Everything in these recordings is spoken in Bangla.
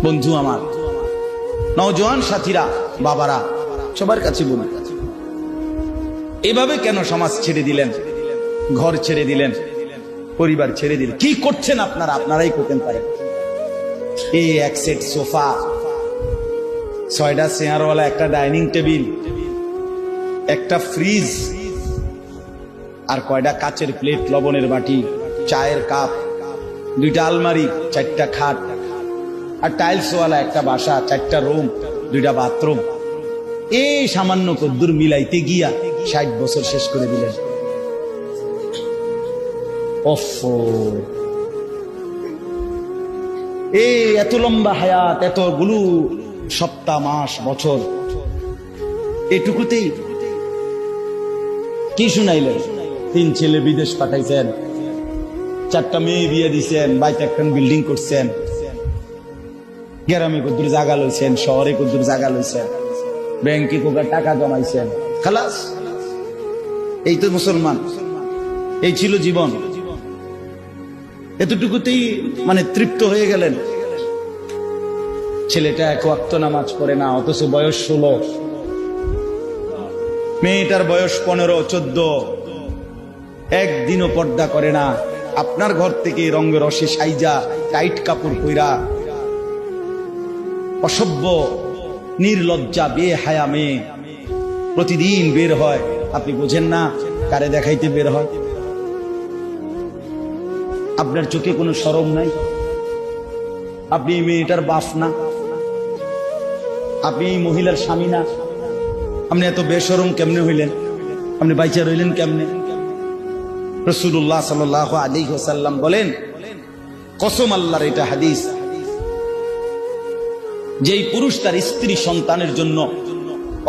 বন্ধু আমার, নওজোয়ান সাথীরা, বাবারা, সবার কাছে বলুন, এভাবে কেন সমাজ ছেড়ে দিলেন, ঘর ছেড়ে দিলেন, পরিবার ছেড়ে দিলেন? কি করছেন আপনারা? আপনারাই করতেন পারেন। এই এক সেট সোফা, 6টা চেয়ারওয়ালা, একটা ডাইনিং টেবিল, একটা ফ্রিজ, আর কয়টা কাচের প্লেট, লবণের বাটি, চায়ের কাপ, 2টা আলমারি, 4টা খাট, আর টাইলসওয়ালা একটা বাসা, 4টা রুম, 2টা বাথরুম। এই সামান্য কদ্দুর মিলাইতে গিয়া 60 বছর শেষ করে দিলেন। এই এত লম্বা হায়াত, এতগুলো সপ্তাহ, মাস, বছর, এটুকুতেই কি শুনাইলেন? 3 ছেলে বিদেশ পাঠাইছেন, 4টা মেয়ে বিয়ে দিছেন, বাইতে একটা বিল্ডিং করছেন, গ্রামে কদ্দুর জায়গা লইছেন, শহরে কদ্দুর জায়গা লইছেন, ব্যাংকে কোকা টাকা জমাইছেন, খালাস। এই তো মুসলমান, এই ছিল জীবন। এতটুকুতেই মানে তৃপ্ত হয়ে গেলেন। ছেলেটা 1 ওয়াক্ত নামাজ পড়ে না, অথচ বয়স 16, মেয়েটার বয়স 15, 14, একদিনও পর্দা করে না। আপনার ঘর থেকে রঙে রসে সাইজা, টাইট কাপড় পইরা, অসভ্য, নির্লজ্জা, বেহায়া মেয়ে প্রতিদিন বের হয়। আপনি বোঝেন না কারে দেখাইতে বের হয়? আপনার চোখে কোনো শরম নাই? আপনি মেয়েটার বাপ না? আপনি মহিলার স্বামী না? আপনি এত বেশরম কেমনে হইলেন? আপনি বাইচা রইলেন কেমনে? রাসূলুল্লাহ সাল্লাল্লাহু আলাইহি ওয়াসাল্লাম বলেন, কসম আল্লাহর, এটা হাদিস, যেই পুরুষ তার স্ত্রী সন্তানের জন্য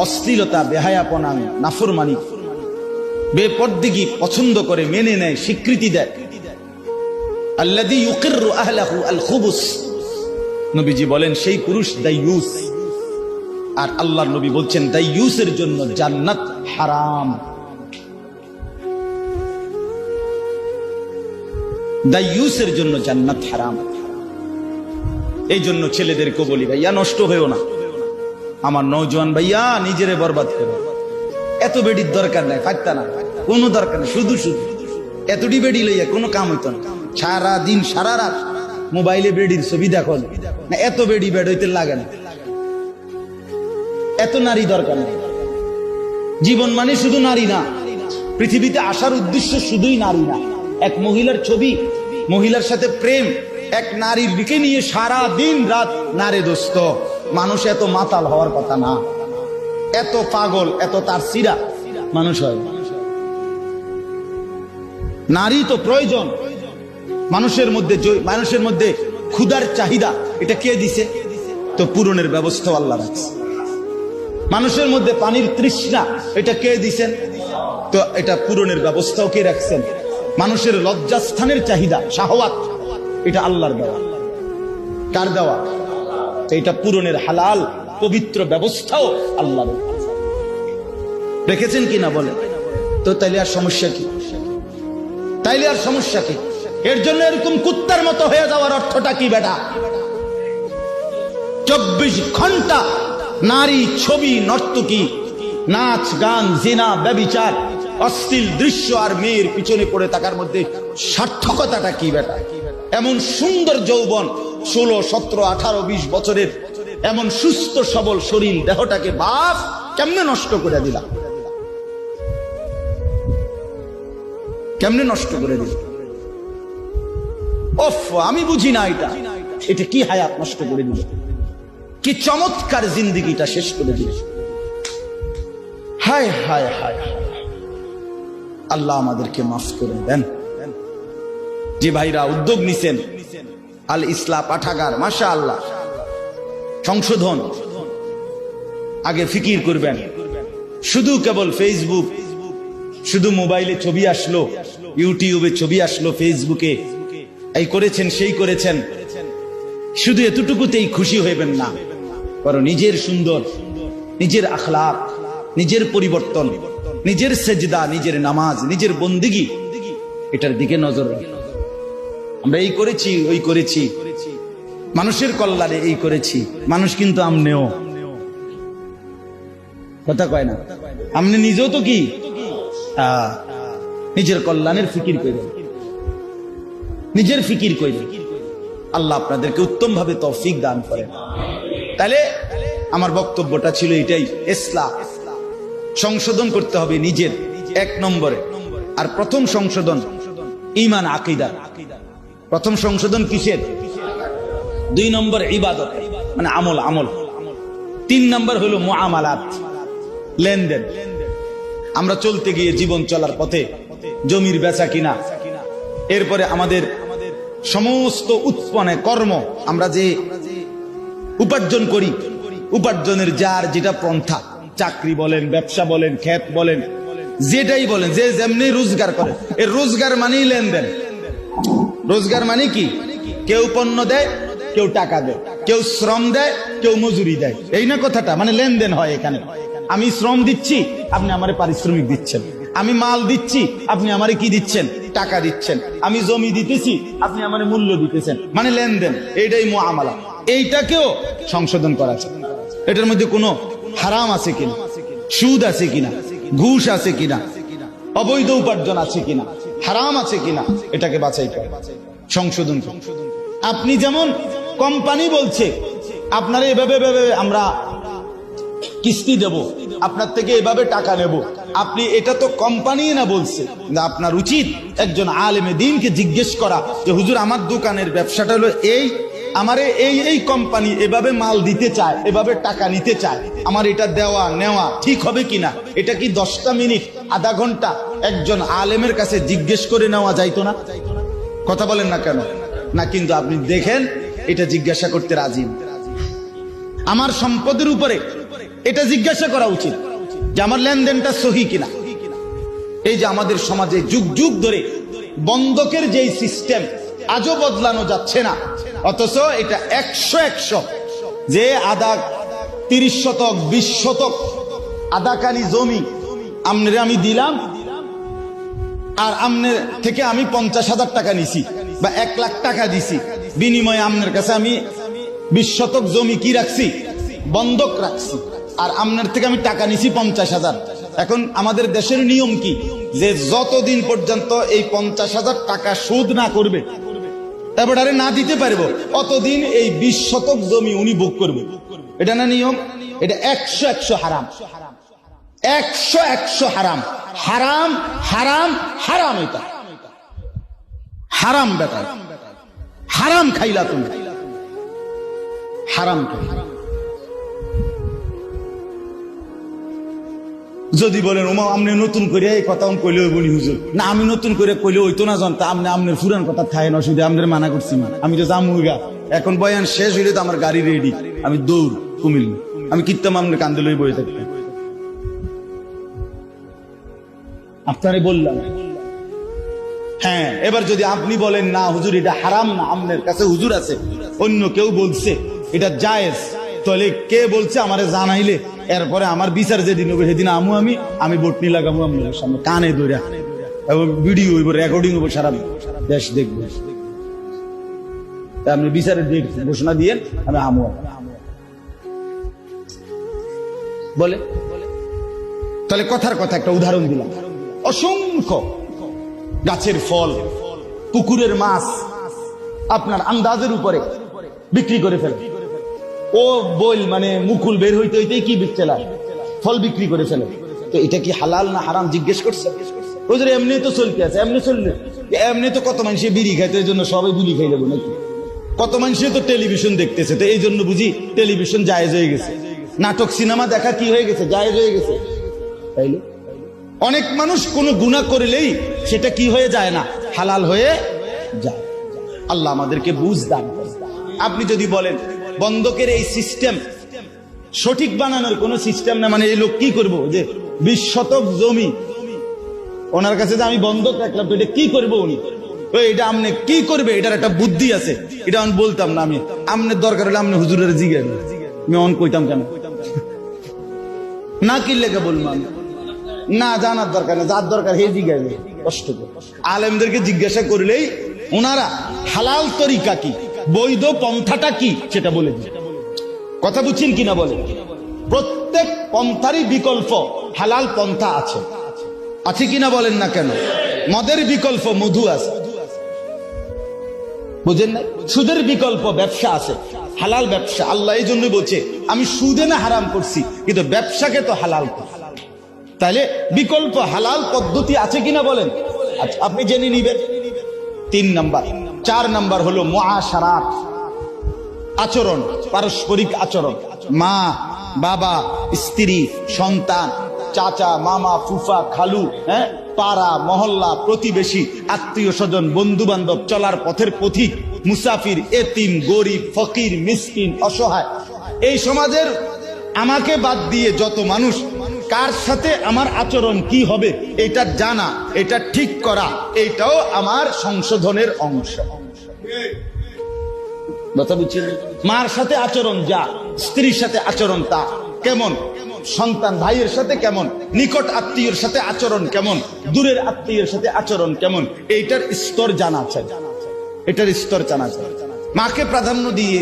অশ্লীলতা, বেহায়াপনা, নাফরমানি, বেপরদিগি পছন্দ করে, মেনে নেয়, স্বীকৃতি দেয়, আল্লাযী ইউকিররু আহলাহু আল খুবুস, নবীজি বলেন সেই পুরুষ দাইয়ুস। আর আল্লাহর নবী বলছেন দাইয়ুসের জন্য জান্নাত হারাম। দাইয়ুসের জন্য জান্নাত হারাম। এই জন্য ছেলেদেরকে বলি, ভাইয়া নষ্ট হয়েও না। আমার নওজোয়ান ভাইয়া, নিজেরে বরবাদ করো। এত বেডির দরকার নাই, পারতা না, কোনো দরকার নেই। শুধু শুধু এতটি বেডি লইয়া কোনো কাম হইতো না। সারা দিন সারা রাত মোবাইলে বেডির ছবি দেখো না, এত বেডি বেড হইতে লাগে না। এত নারী দরকার নেই। জীবন মানে শুধু নারী না, পৃথিবীতে আসার উদ্দেশ্য শুধুই নারী না। এক মহিলার ছবি, মহিলার সাথে প্রেম, এক নারীর দিকে নিয়ে সারা দিন রাত নারে দোস্ত। মানুষ এত মাতাল হওয়ার কথা না, এত পাগল, এত তার সিরা মানুষ হয়। নারী তো প্রয়োজন মানুষের মধ্যে ক্ষুধার চাহিদা, এটা কে দিছে? তো পূরণের ব্যবস্থা আল্লাহ রাখছে। মানুষের মধ্যে পানির তৃষ্ণা, এটা কে দিছেন? তো এটা পূরণের ব্যবস্থাও কে রাখছেন? মানুষের লজ্জাস্থানের চাহিদা, শাহওয়াত, এটা আল্লাহর দেওয়া। কার দেওয়া? তো এটা পূরণের হালাল পবিত্র ব্যবস্থাও আল্লাহর রেখেছেন কিনা বলেন তো? তাইলে আর সমস্যা কি? তাইলে আর সমস্যা কি? এর জন্য এরকম কুত্তার মতো হয়ে যাওয়ার অর্থটা কি বেটা? 24 ঘন্টা নারী, ছবি, নর্তকী, নাচ, গান, জিনা, ব্যভিচার, অশ্লীল দৃশ্য আর মেয়ের পিছনে পড়ে থাকার মধ্যে সার্থকতাটা কি বেটা? এমন সুন্দর যৌবন, 16, 17, 18, 20 বছরের এমন সুস্থ সবল শরীর, দেহটাকে বাপ কেমনে নষ্ট করে দিলা? কেমনে নষ্ট করে দিল? আমি বুঝি না এটা কি হায়াত নষ্ট করে দিল, কি চমৎকার জিন্দেগিটা শেষ করে দিল। হায় হায় হায়, আল্লাহ আমাদেরকে মাফ করে দেন। যে ভাইরা উদ্যোগ নিছেন, আল ইসলাহ পাঠাগার, মাশাআল্লাহ, সংশোধন, আগে ফিকির করবেন। শুধু কেবল ফেসবুক, শুধু মোবাইলে ছবি আসলো, ইউটিউবে ছবি আসলো, ফেসবুকে এই করেছেন সেই করেছেন, শুধু এতটুকুতেই খুশি হইবেন না। বরং নিজের সুন্দর, নিজের আখলাক, নিজের পরিবর্তন, নিজের সেজদা, নিজের নামাজ, নিজের বন্দেগী, এটার দিকে নজর রাখুন। আমরা এই করেছি, ওই করেছি, মানুষের কল্যাণে এই করেছি, মানুষ কিন্তু আমনেও কথা কয় না, আপনি নিজেও তো কি নিজের কল্যাণের ফিকির করেন, নিজের ফিকির করেন। আল্লাহ আপনাদেরকে উত্তম ভাবে তৌফিক দান করেন। তাহলে আমার বক্তব্যটা ছিল এটাই, ইসলাম সংশোধন করতে হবে নিজের, এক নম্বরে। আর প্রথম সংশোধন ঈমান আকীদা। প্রথম সংশোধন কিসের? 2 নম্বর ইবাদত, মানে আমল। 3 নম্বর হলো মুআমালাত, লেনদেন। আমরা চলতে গিয়ে জীবন চলার পথে জমির বেচা কিনা, এরপরে আমাদের সমস্ত উৎপন্ন কর্ম, আমরা যে উপার্জন করি, উপার্জনের যার যেটা পন্থা, চাকরি বলেন, ব্যবসা বলেন, ক্ষেত বলেন, যেটাই বলেন, যে যেমনি রোজগার করে, এর রোজগার মানেই লেনদেন। রোজগার মানে কি? কেউ পণ্য দেয়, কেউ টাকা দেয়, কেউ শ্রম দেয়, কেউ মজুরি দেয়, এই না কথাটা? মানে লেনদেন হয় এখানে। আমি শ্রম দিচ্ছি, আপনি আমারে পারিশ্রমিক দিচ্ছেন। আমি মাল দিচ্ছি, আপনি আমারে কি দিচ্ছেন? টাকা দিচ্ছেন। আমি জমি দিতেছি, আপনি আমারে মূল্য দিতেছেন, মানে লেনদেন। এইটাই মুআমালা। এইটাকেও সংশোধন করা যায়। এটার মধ্যে কোনো হারাম আছে কিনা, সুদ আছে কিনা, ঘুষ আছে কিনা, অবৈধ উপার্জন আছে কিনা, হারাম আছে কিনা, এটাকে বাছাই করে সংশোধন করে। আপনি যেমন কোম্পানি বলছে আপনারা এভাবে আমরা কিস্তি দেব, আপনার থেকে এভাবে টাকা নেব, আপনি এটা তো কোম্পানি না বলছে। আপনার উচিত একজন আলেমে দ্বীনকে জিজ্ঞেস করা যে হুজুর, আমার দোকানের ব্যবসাটা হলো এই, আমারে এই কোম্পানি এভাবে মাল দিতে চায়, এভাবে টাকা নিতে চায়, আমার এটা দেওয়া নেওয়া ঠিক হবে কিনা? এটা কি 10টা মিনিট, আধা ঘন্টা একজন আলেমের কাছে জিজ্ঞেস করে নেওয়া যাইতো না? কথা বলেন না কেন? না, কিন্তু আপনি দেখেন এটা জিজ্ঞাসা করতে রাজি। আমার সম্পদের উপরে এটা জিজ্ঞাসা করা উচিত যে আমার লেনদেনটা সহি কিনা। এই যে আমাদের সমাজে যুগ যুগ ধরে বন্ধকের যেই সিস্টেম আজও বদলানো যাচ্ছে না, অথচ এটা 100 যে আধা 30 শতক 20 শতক আধাকানি জমি আমনের আমি দিলাম, আর আমনের থেকে আমি 50,000 টাকা নিছি বা 1 লাখ টাকা দিছি, বিনিময়ে আমনের কাছে আমি 20 শতক জমি কি রাখছি? বন্ধক রাখছি, আর আমনের থেকে আমি টাকা নিছি 50,000। এখন আমাদের দেশের নিয়ম কি, যে যতদিন পর্যন্ত এই 50,000 টাকা সুদ না করবে, এবারে না দিতে পারবো, অতদিন এই 20 শতক জমি উনি ভোগ করবে। এটা না নিয়ম? এটা 100 হারাম, 100 হারাম, হারাম হারাম হারাম। এটা হারাম বেটা, হারাম খাইলা তুমি, হারাম খাই। যদি বলেন ওমা আপনি নতুন করে এই কথা কইলে বলি হুজুর, না আমি নতুন করে কইলে হইতো না, জানতা আপনি আপনার পুরান কথা খায় না, অসুবিধা আপনার মানা করছি, আমি তো জামুগা। এখন বয়ান শেষ হইলে তো আমার গাড়ি রেডি, আমি দৌড় কুমিল্লা, আমি কিত্তাম আপনার কান্দে লই বয়ে থাকতাম। আপনারে বললাম। হ্যাঁ, এবার যদি আপনি বলেন না হুজুর এটা হারাম না, আপনার কাছে হুজুর আছে, অন্য কেউ বলছে এটা জায়েজ, তাহলে কে বলছে আমারে জানাইলে এরপরে আমার বিচার যেদিন হবে সেদিন আমি বটনি লাগাবো আপনার সামনে কানে ধরে, এবং ভিডিও হইব, রেকর্ডিং হইব, সারা দেশ দেখবো। আপনি বিচারের ডেট ঘোষণা দিয়ে আমি বলে, তাহলে কথার কথা একটা উদাহরণ দিলাম। অসংখ্য গাছের ফল, পুকুরের মাছ আপনার আন্দাজের উপরে বিক্রি করে ফেলে। ও বল মানে মুকুল বের হইতে হইতেই কি বিকতেলা ফল বিক্রি করে ফেলে। তো এটা কি হালাল না হারাম জিজ্ঞেস করছে? ওই যে এমনি তো চলতে আছে, এমনি চললে এমনি তো কত মানুষে বিড়ি খাইতে, এই জন্য সবাই বিড়ি খাই যাবো নাকি? কত মানুষে তো টেলিভিশন দেখতেছে, তো এই জন্য বুঝি টেলিভিশন জায়েজ হয়ে গেছে। নাটক সিনেমা দেখা কি হয়ে গেছে? জায়েজ হয়ে গেছে। তাইলে অনেক মানুষ কোনো গুনাহ করলেই সেটা কি হয়ে যায় না, হালাল হয়ে যায়। আল্লাহ আমাদেরকে বুঝ দান করেন। আপনি যদি বলেন বন্ধকের এই সিস্টেম সঠিক বানানোর কোন সিস্টেম না, মানে এই লোক কি করবো যে 20 শতক জমি ওনার কাছে যে আমি বন্ধক রাখলাম, তো এটা কি করবো উনি? এটা আপনি কি করবে, এটার একটা বুদ্ধি আছে, এটা আমি বলতাম না। আমি আপনার দরকার হলে আপনি হুজুরের জিজ্ঞেস, আমি অন কইতাম কেন না, কি লেগে বলবো আমি না, জানার দরকার না, যার দরকার হে জিজ্ঞাসা। কষ্ট করে আলেমদেরকে জিজ্ঞাসা করলেই ওনারা হালাল তরিকা কি, বৈধ পন্থাটা কি সেটা বলে দিই। কথা বুঝছেন কিনা বলে? প্রত্যেক পন্থারই বিকল্প হালাল পন্থা আছে, আছে কিনা বলেন না কেন? মদের বিকল্প মধু আছে, বুঝেন না? সুদের বিকল্প ব্যবসা আছে, হালাল ব্যবসা। আল্লাহ এই জন্য বলছে আমি সুদে না হারাম করছি, কিন্তু ব্যবসাকে তো হালাল করছি। তাহলে বিকল্প হালাল পদ্ধতি আছে কিনা বলেন? আচ্ছা, আপনি জেনে নিবেন। 3 নাম্বার। 4 নাম্বার হলো মুআশারাত, আচরণ, পারস্পরিক আচরণ। মা, বাবা, স্ত্রী, সন্তান, চাচা, মামা, ফুফা, খালু, হ্যাঁ, পাড়া, মহল্লা, প্রতিবেশী, আত্মীয় স্বজন, বন্ধু বান্ধব, চলার পথের পথিক, মুসাফির, এতিম, গরিব, ফকির, মিসকিন, অসহায়, এই সমাজের আমাকে বাদ দিয়ে যত মানুষ, কার সাথে আমার আচরণ কি হবে এটা জানা, এটা ঠিক করা, এটাও আমার সংশোধনের অংশ। মার সাথে আচরণ যা, স্ত্রীর সাথে আচরণ তা কেমন, সন্তান ভাইয়ের সাথে কেমন, নিকট আত্মীয়ের সাথে আচরণ কেমন, দূরের আত্মীয়ের সাথে আচরণ কেমন, এইটার স্তর জানা চাই, এটার স্তর জানা চাই। মাকে প্রাধান্য দিয়ে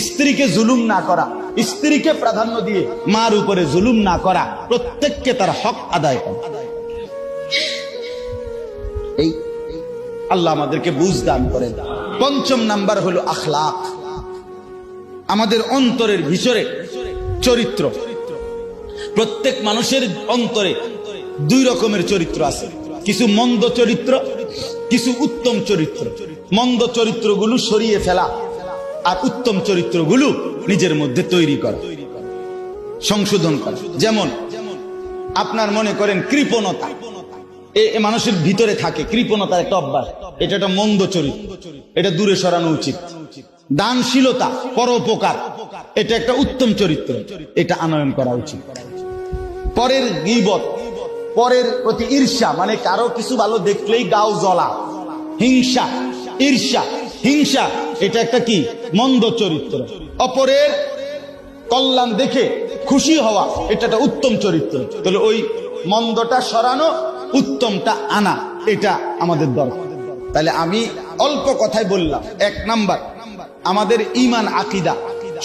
স্ত্রীকে জুলুম না করা, স্ত্রীকে প্রাধান্য দিয়ে মার উপরে জুলুম না করা, প্রত্যেককে তার হক আদায় করা। এই আল্লাহ আমাদেরকে বুঝ দান করেন। 5 নাম্বার হলো আখলাক, আমাদের অন্তরের ভিতরে চরিত্র। প্রত্যেক মানুষের অন্তরে 2 রকমের চরিত্র আছে, কিছু মন্দ চরিত্র, কিছু উত্তম চরিত্র। মন্দ চরিত্রগুলো সরিয়ে ফেলা আর উত্তম চরিত্রগুলো নিজের মধ্যে তৈরি করা, সংশোধন করা। যেমন আপনার মনে করেন কৃপণতা, এ মানুষের ভিতরে থাকে, কৃপণতার একটা অভ্যাস, এটা একটা মন্দ চরিত্র, এটা দূরে সরানো উচিত। দানশীলতা, পরোপকার, এটা একটা উত্তম চরিত্র, এটা আনয়ন করা উচিত। পরের গীবত, পরের প্রতি ঈর্ষা, মানে কারো কিছু ভালো দেখলেই গাও জ্বলা, হিংসা, ঈর্ষা, হিংসা, এটা একটা কি মন্দ চরিত্র। অপরের কল্যাণ দেখে খুশি হওয়া, এটা একটা উত্তম চরিত্র। তাহলে ওই মন্দটা সরানো, উত্তমটা আনা, এটা আমাদের দরকার। তাহলে আমি অল্প কথায় বললাম, 1 নাম্বার আমাদের ঈমান আকীদা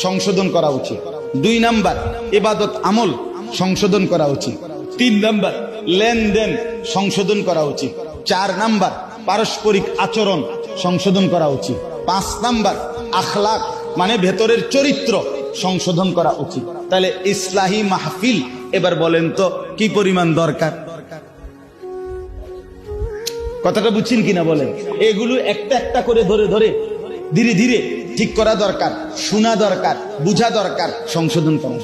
সংশোধন করা উচিত, 2 নাম্বার ইবাদত আমল সংশোধন করা উচিত, 3 নাম্বার লেনদেন সংশোধন করা উচিত, 4 নাম্বার পারস্পরিক আচরণ সংশোধন করা উচিত, 5 নাম্বার আখলাক মানে ভেতরের চরিত্র সংশোধন করা উচিত। তাহলে ইসলাহি মাহফিল এবার বলেন তো কি পরিমাণ দরকার? কথাটা বুঝছেন কিনা বলেন? এগুলো একটা একটা করে ধরে ধরে ধীরে ধীরে ঠিক করা দরকার, শোনা দরকার, বুঝা দরকার, সংশোধন করা।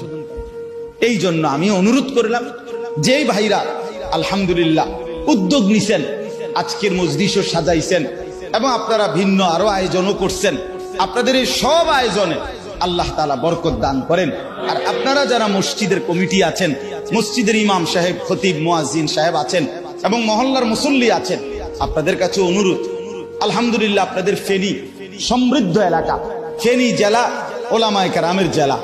এই জন্য আমি অনুরোধ করলাম, যেই ভাইরা আলহামদুলিল্লাহ উদ্যোগ নিছেন, আজকের মজলিসও সাজাইছেন এবং আপনারা ভিন্ন আরো আয়োজনও করছেন, আপনাদের এই সব আয়োজনে আল্লাহ তাআলা বরকত দান করেন। আর আপনারা যারা মসজিদের কমিটি আছেন, মসজিদের ইমাম সাহেব, খতিব, মুয়াজ্জিন সাহেব আছেন এবং মহল্লার মুসল্লি আছেন, আপনাদের কাছে অনুরোধ, আলহামদুলিল্লাহ আপনাদের ফেনী সমৃদ্ধ এলাকা, ফেনী জেলা ওলামায়ে কেরামের জেলা,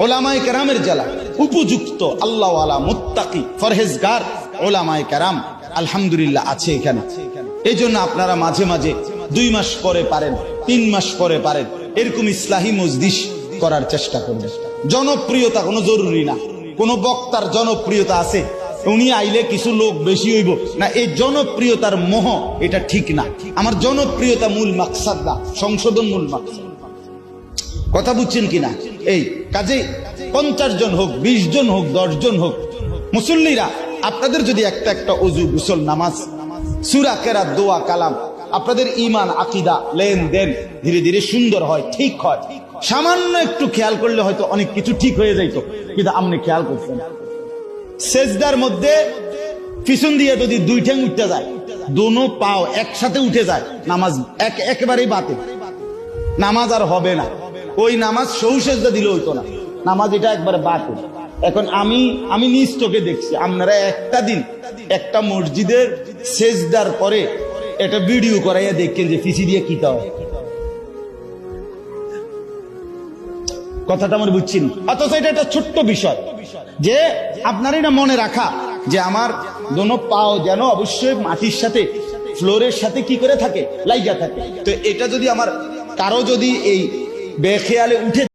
ওলামায়ে কেরামের জেলা, উপযুক্ত আল্লাহওয়ালা মুত্তাকি ফরহেজগার ওলামায়ে কেরাম আলহামদুলিল্লাহ আছে এখানে। এই জন্য আপনারা মাঝে মাঝে 2 মাস পরে পারেন, 3 মাস পরে পারেন, এরকম ইসলাহি মজলিস করার চেষ্টা করবেন। জনপ্রিয়তা কোনো জরুরি না, কোন বক্তার জনপ্রিয়তা আছে, উনি আইলে কিছু লোক বেশি হইব না, এই জনপ্রিয়তার মোহ এটা ঠিক না। আমার জনপ্রিয়তা মূল মাকসাদ না, সংশোধন মূল মাকসাদ। কথা বুঝছেন কিনা? এই কাজে 50 জন হোক, 20 জন হোক, 10 জন হোক, মুসল্লিরা আপনাদের যদি একটা একটা ওযু, গোসল, নামাজ, সূরা, কেরাত, দোয়া, কালাম, আপনাদের ঈমান আকীদা লেনদেন ধীরে ধীরে সুন্দর হয়, ঠিক হয়, সামান্য একটু খেয়াল করলে হয়তো অনেক কিছু ঠিক হয়ে যাইতো, কিন্তু আপনি খেয়াল করছেন সেজদার মধ্যে পিছন দিয়ে যদি 2 ঠ্যাং উঠতে যায়, দোনো পাও একসাথে উঠে যায়, নামাজ একেবারেই বাতিল, নামাজ আর হবে না। ওই নামাজ সহু সেজদা দিলে হইতো না, নামাজ এটা একবারে বাতিল। এখন আমি নিজ চোখে দেখছি, আপনারা একটা দিন একটা মসজিদের সেজদার পরে এটা ভিডিও করাইয়া দেখেন যে পিছি দিয়ে কিতা হয়। কথাটা আমার বুঝছেন? অথচ এটা একটা ছোট্ট বিষয় যে আপনার এটা মনে রাখা যে আমার দোনো পাও যেন অবশ্যই মাটির সাথে, ফ্লোরের সাথে কি করে থাকে, লাইগা থাকে। তো এটা যদি আমার কারো যদি এই বেখেয়ালে উঠে